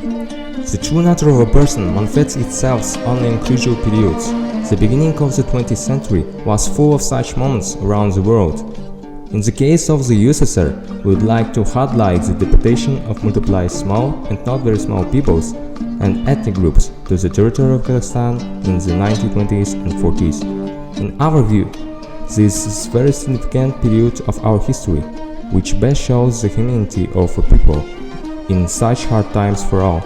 The true nature of a person manifests itself only in crucial periods. The beginning of the 20th century was full of such moments around the world. In the case of the USSR, we would like to highlight the deportation of multiple small and not very small peoples and ethnic groups to the territory of Kazakhstan in the 1920s and 40s. In our view, this is a very significant period of our history, which best shows the humanity of a people in such hard times for all.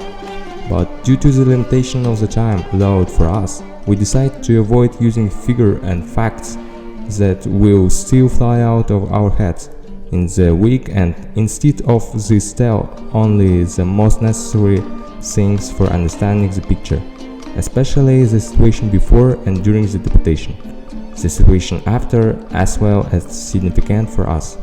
But due to the limitation of the time allowed for us, we decided to avoid using figures and facts that will still fly out of our heads in the week, and instead of this tell only the most necessary things for understanding the picture, especially the situation before and during the deportation, the situation after as well as significant for us.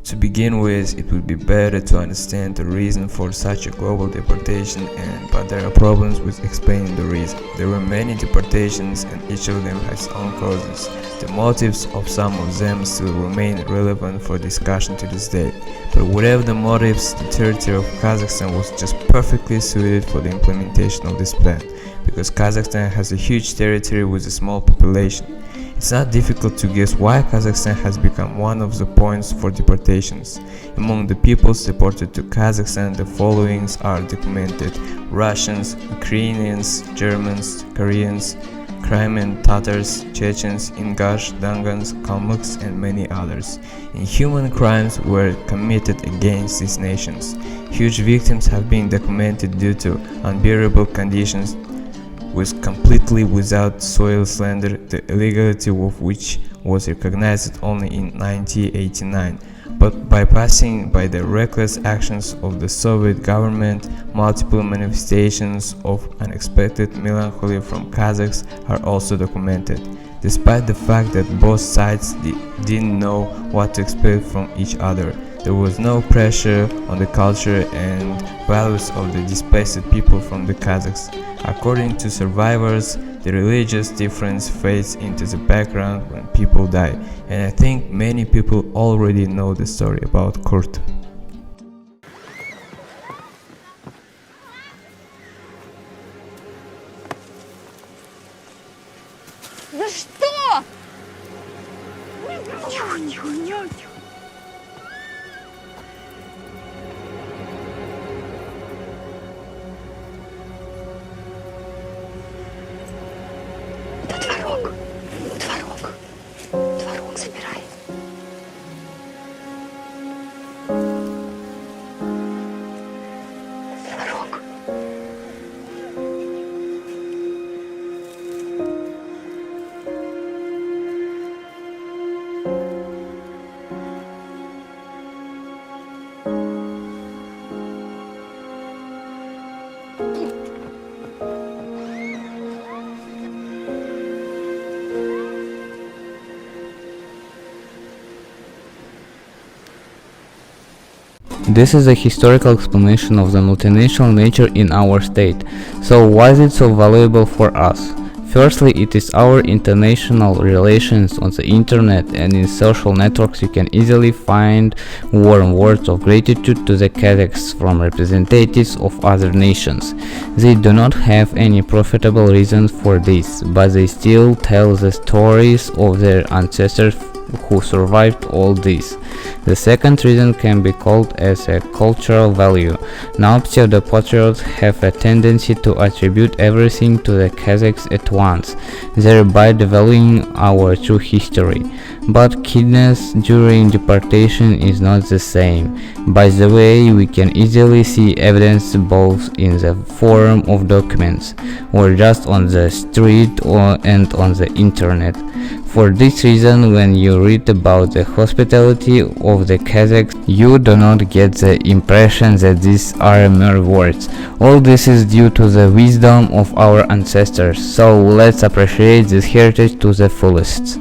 To begin with, it would be better to understand the reason for such a global deportation, but there are problems with explaining the reason. There were many deportations and each of them has its own causes. The motives of some of them still remain relevant for discussion to this day. But whatever the motives, the territory of Kazakhstan was just perfectly suited for the implementation of this plan, because Kazakhstan has a huge territory with a small population. It's not difficult to guess why Kazakhstan has become one of the points for deportations. Among the peoples deported to Kazakhstan, the following are documented: Russians, Ukrainians, Germans, Koreans, Crimean Tatars, Chechens, Ingash, Dangans, Kalmuks, and many others. Inhuman crimes were committed against these nations. Huge victims have been documented due to unbearable conditions was completely without soil slander, the illegality of which was recognized only in 1989. But bypassing by the reckless actions of the Soviet government, multiple manifestations of unexpected melancholy from Kazakhs are also documented. Despite the fact that both sides didn't know what to expect from each other, there was no pressure on the culture and values of the displaced people from the Kazakhs. According to survivors, the religious difference fades into the background when people die, and I think many people already know the story about Kurt. За что? Тихо, тихо, тихо. Это творог. Творог. Творог забирай. Творог. This is a historical explanation of the multinational nature in our state. So why is it so valuable for us? Firstly, it is our international relations on the internet, and in social networks you can easily find warm words of gratitude to the Kazakhs from representatives of other nations. They do not have any profitable reason for this, but they still tell the stories of their ancestors who survived all this. The second reason can be called as a cultural value. Now pseudo-patriots have a tendency to attribute everything to the Kazakhs at once, thereby devaluing our true history. But kidnapping during deportation is not the same. By the way, we can easily see evidence both in the form of documents or just on the street and on the internet. For this reason, when you read about the hospitality of the Kazakhs, you do not get the impression that these are mere words. All this is due to the wisdom of our ancestors, so let's appreciate this heritage to the fullest.